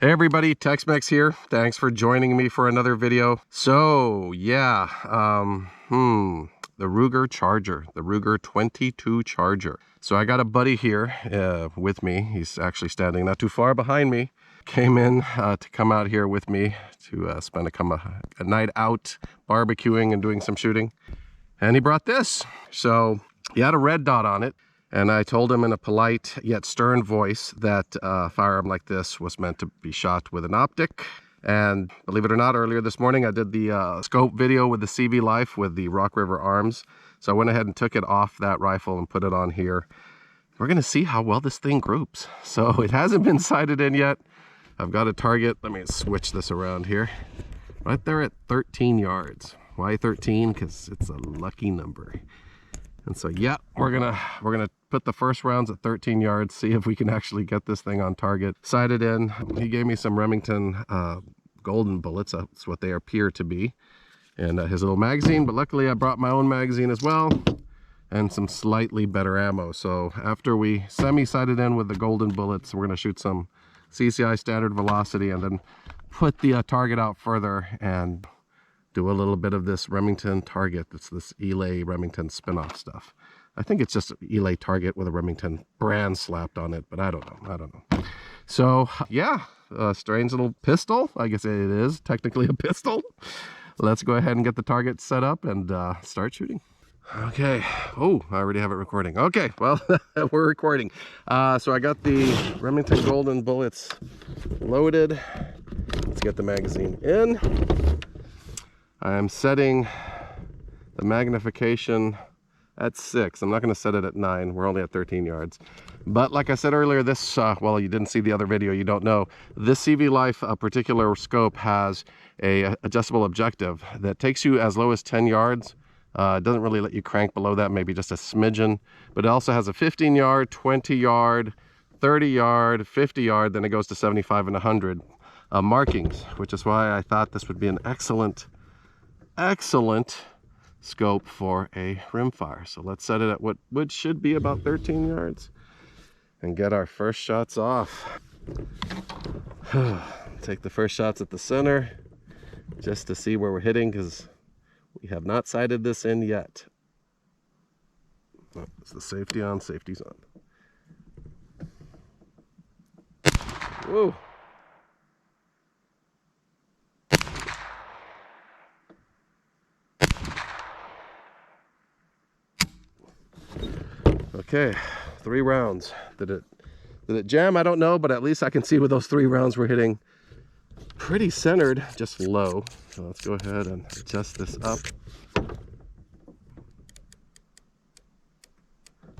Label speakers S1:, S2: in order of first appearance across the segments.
S1: Hey everybody, Tex-Mex here. Thanks for joining me for another video. So yeah, the Ruger Charger, the Ruger 22 Charger. So I got a buddy here with me. He's actually standing not too far behind me. Came in to come out here with me to spend a night out barbecuing and doing some shooting. And he brought this. So he had a red dot on it. And I told him in a polite yet stern voice that a firearm like this was meant to be shot with an optic. And believe it or not, earlier this morning I did the scope video with the CVLIFE with the Rock River arms. So I went ahead and took it off that rifle and put it on here. We're going to see how well this thing groups. So it hasn't been sighted in yet. I've got a target. Let me switch this around here. Right there at 13 yards. Why 13? Because it's a lucky number. And so yeah, we're gonna put the first rounds at 13 yards, see if we can actually get this thing on target. Sighted in. He gave me some Remington golden bullets. That's what they appear to be. And his little magazine, but luckily I brought my own magazine as well. And some slightly better ammo. So after we semi-sighted in with the golden bullets, we're gonna shoot some CCI standard velocity and then put the target out further and do a little bit of this Remington target. It's this Elay Remington spin-off stuff. I think it's just an Elay target with a Remington brand slapped on it, but I don't know. So yeah, strange little pistol. I guess it is technically a pistol. Let's go ahead and get the target set up and start shooting. Okay. Oh, I already have it recording. Okay, well, we're recording. So I got the Remington golden bullets loaded. Let's get the magazine in. I am setting the magnification at 6. I'm not going to set it at 9. We're only at 13 yards. But like I said earlier, this, well, you didn't see the other video, you don't know. This CVLIFE particular scope has a adjustable objective that takes you as low as 10 yards. It doesn't really let you crank below that, maybe just a smidgen. But it also has a 15 yard, 20 yard, 30 yard, 50 yard, then it goes to 75 and 100 markings, which is why I thought this would be an excellent scope for a rimfire. So let's set it at what should be about 13 yards and get our first shots off. Take the first shots at the center just to see where we're hitting, because we have not sighted this in yet. Oh, is the safety on? Safety's on. Whoa. Okay, 3 rounds. Did it jam? I don't know, but at least I can see with those 3 rounds we're hitting pretty centered, just low. So let's go ahead and adjust this up.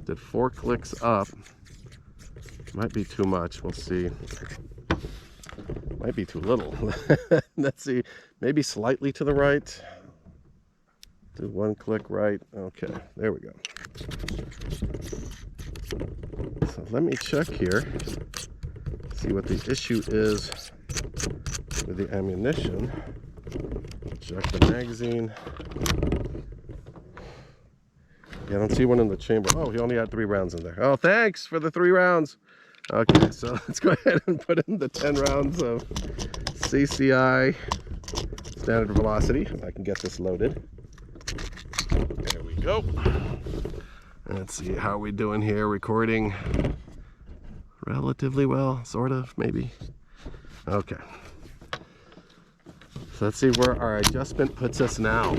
S1: Did 4 clicks up. Might be too much, we'll see. Might be too little. Let's see, maybe slightly to the right. Do 1 click right. Okay, there we go. So let me check here, see what the issue is with the ammunition. Check the magazine. Yeah, I don't see one in the chamber. Oh, he only had 3 rounds in there. Oh, thanks for the 3 rounds. Okay, so let's go ahead and put in the 10 rounds of CCI standard velocity. I can get this loaded. There we go. Let's see how we doing here. Recording relatively well, sort of, maybe. Okay. So let's see where our adjustment puts us now.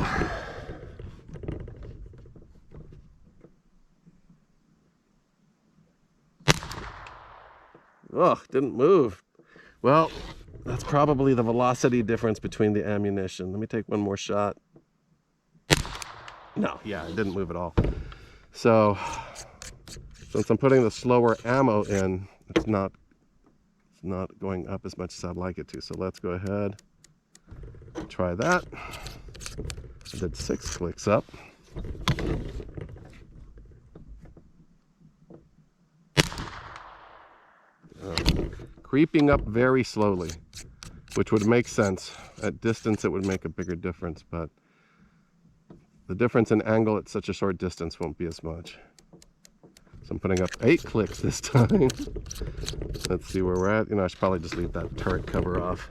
S1: Oh, didn't move. Well, that's probably the velocity difference between the ammunition. Let me take one more shot. No, yeah, it didn't move at all. So, since I'm putting the slower ammo in, it's not going up as much as I'd like it to. So let's go ahead, try that. I did 6 clicks up. Creeping up very slowly, which would make sense. At distance, it would make a bigger difference, but the difference in angle at such a short distance won't be as much. I'm putting up 8 clicks this time. Let's see where we're at. You know, I should probably just leave that turret cover off.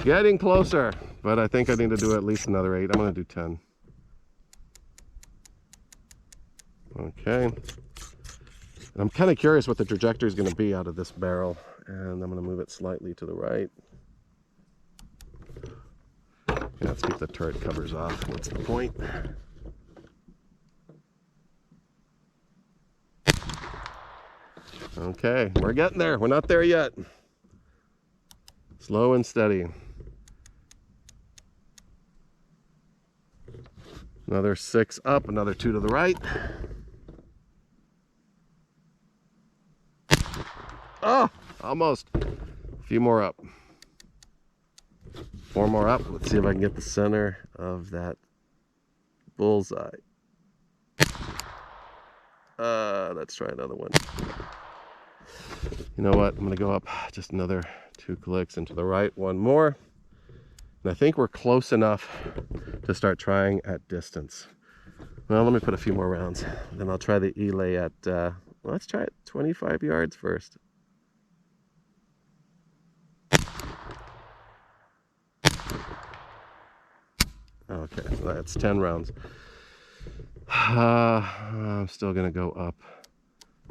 S1: Getting closer, but I think I need to do at least another 8. I'm going to do 10. Okay. I'm kind of curious what the trajectory is going to be out of this barrel, and I'm going to move it slightly to the right. Yeah, let's keep the turret covers off. What's the point? Okay, we're getting there. We're not there yet. Slow and steady. Another 6 up, another 2 to the right. Oh, almost. A few more up. 4 more up. Let's see if I can get the center of that bullseye. Let's try another one. You know what? I'm going to go up just another 2 clicks into the right. 1 more. And I think we're close enough to start trying at distance. Well, let me put a few more rounds. Then I'll try the elay at, let's try it 25 yards first. Okay, so that's 10 rounds. I'm still going to go up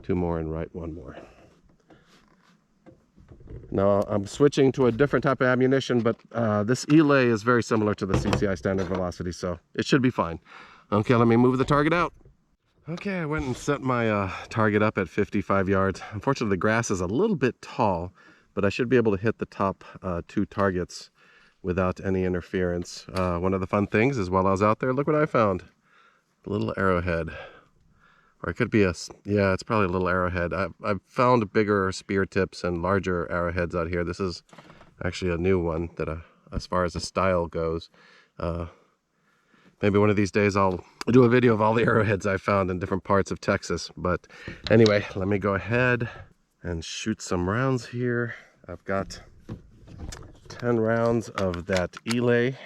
S1: 2 more and right 1 more. Now I'm switching to a different type of ammunition, but this elay is very similar to the CCI standard velocity, so it should be fine. Okay, let me move the target out. Okay, I went and set my target up at 55 yards. Unfortunately, the grass is a little bit tall, but I should be able to hit the top 2 targets without any interference. One of the fun things is while I was out there, look what I found. A little arrowhead. Or it could be yeah, it's probably a little arrowhead. I've found bigger spear tips and larger arrowheads out here. This is actually a new one that as far as the style goes. Maybe one of these days I'll do a video of all the arrowheads I found in different parts of Texas. But anyway, let me go ahead and shoot some rounds here. I've got 10 rounds of that elay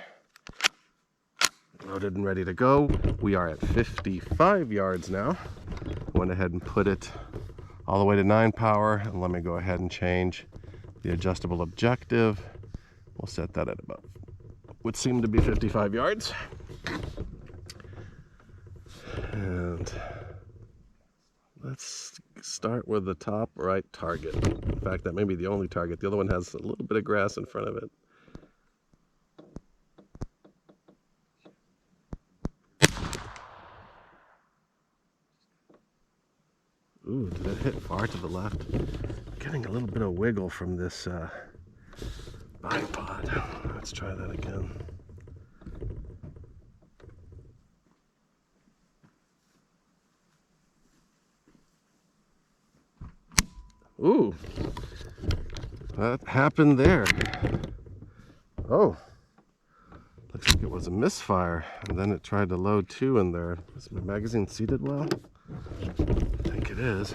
S1: loaded and ready to go. We are at 55 yards now. Went ahead and put it all the way to 9 power, and let me go ahead and change the adjustable objective. We'll set that at about what seemed to be 55 yards. And let's start with the top right target. In fact, that may be the only target. The other one has a little bit of grass in front of it. Ooh, did it hit far to the left? Getting a little bit of wiggle from this bipod. Let's try that again. Ooh, that happened there. Oh, looks like it was a misfire, and then it tried to load 2 in there. Is my magazine seated well? I think it is.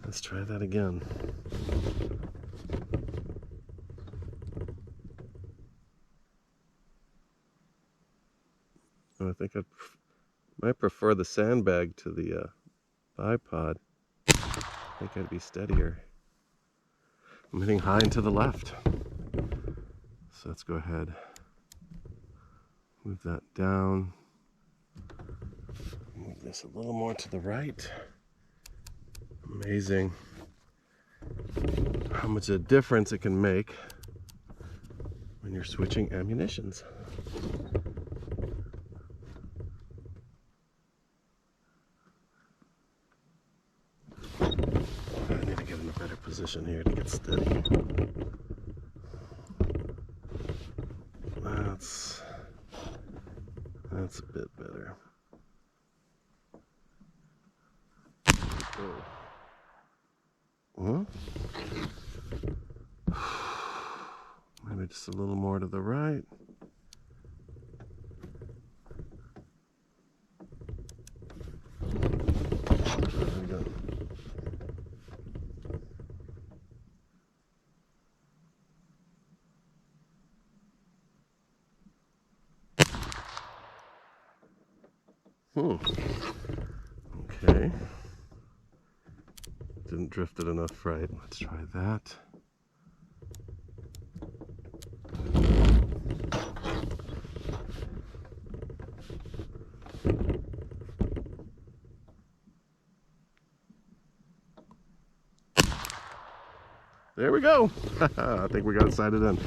S1: Let's try that again. I think I might prefer the sandbag to the bipod. I think I'd be steadier. I'm hitting high and to the left. So let's go ahead. Move that down. Move this a little more to the right. Amazing how much a difference it can make when you're switching ammunitions. I need to get in a better position here to get steady. That's a bit better. Huh? Maybe just a little more to the right. There we go. Okay. Didn't drift it enough right. Let's try that. There we go. I think we got it sighted in.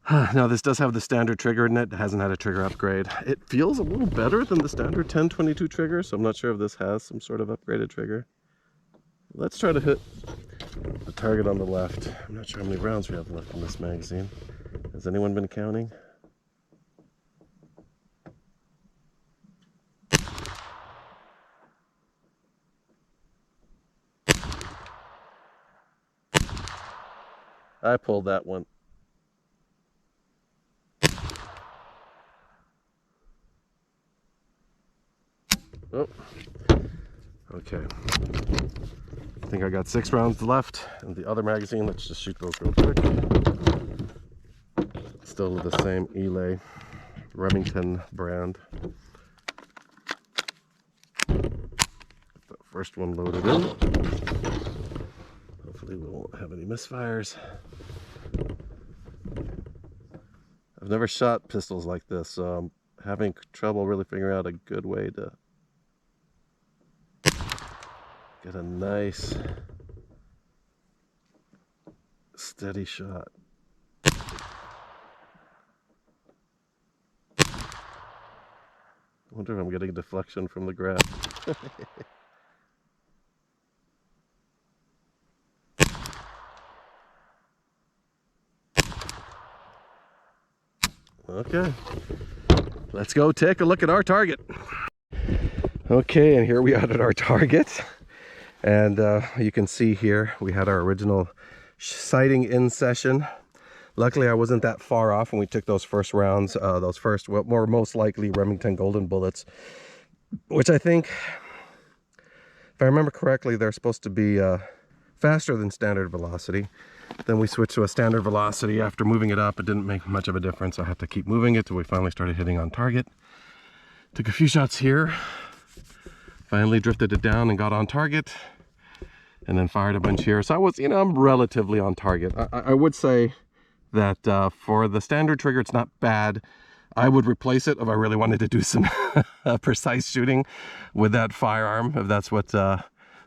S1: Now this does have the standard trigger in it. It hasn't had a trigger upgrade. It feels a little better than the standard 1022 trigger, so I'm not sure if this has some sort of upgraded trigger. Let's try to hit the target on the left. I'm not sure how many rounds we have left in this magazine. Has anyone been counting? I pulled that one. Oh, okay. I think I got 6 rounds left in the other magazine. Let's just shoot those real quick. Still the same Elay Remington brand. Get that first one loaded in. Hopefully we won't have any misfires. I've never shot pistols like this, so I'm having trouble really figuring out a good way to get a nice steady shot. I wonder if I'm getting deflection from the grab. Okay, let's go take a look at our target. Okay, and here we are at our target. And you can see here we had our original sighting in session. Luckily I wasn't that far off when we took those first rounds, those first, what were most likely Remington Golden bullets, which I think, if I remember correctly, they're supposed to be faster than standard velocity. Then we switched to a standard velocity. After moving it up, it didn't make much of a difference. I had to keep moving it till we finally started hitting on target. Took a few shots here. Finally drifted it down and got on target, and then fired a bunch here. So I was, I'm relatively on target. I would say that for the standard trigger, it's not bad. I would replace it if I really wanted to do some precise shooting with that firearm, if that's what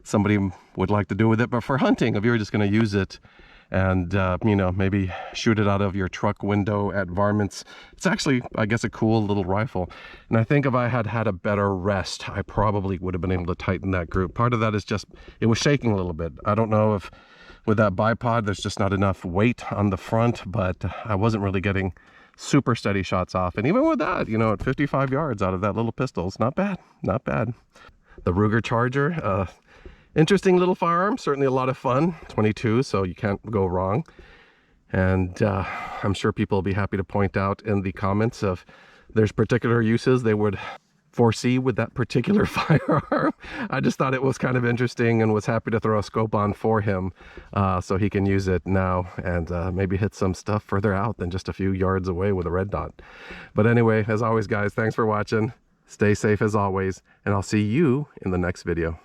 S1: somebody would like to do with it. But for hunting, if you're just going to use it and maybe shoot it out of your truck window at varmints, it's actually, I guess, a cool little rifle. And I think if I had had a better rest, I probably would have been able to tighten that group. Part of that is just, it was shaking a little bit. I don't know if with that bipod there's just not enough weight on the front, but I wasn't really getting super steady shots off. And even with that, at 55 yards out of that little pistol, it's not bad, not bad. The Ruger Charger, interesting little firearm, certainly a lot of fun. 22, so you can't go wrong. And I'm sure people will be happy to point out in the comments if there's particular uses they would foresee with that particular firearm. I just thought it was kind of interesting and was happy to throw a scope on for him so he can use it now and maybe hit some stuff further out than just a few yards away with a red dot. But anyway, as always guys, thanks for watching. Stay safe as always, and I'll see you in the next video.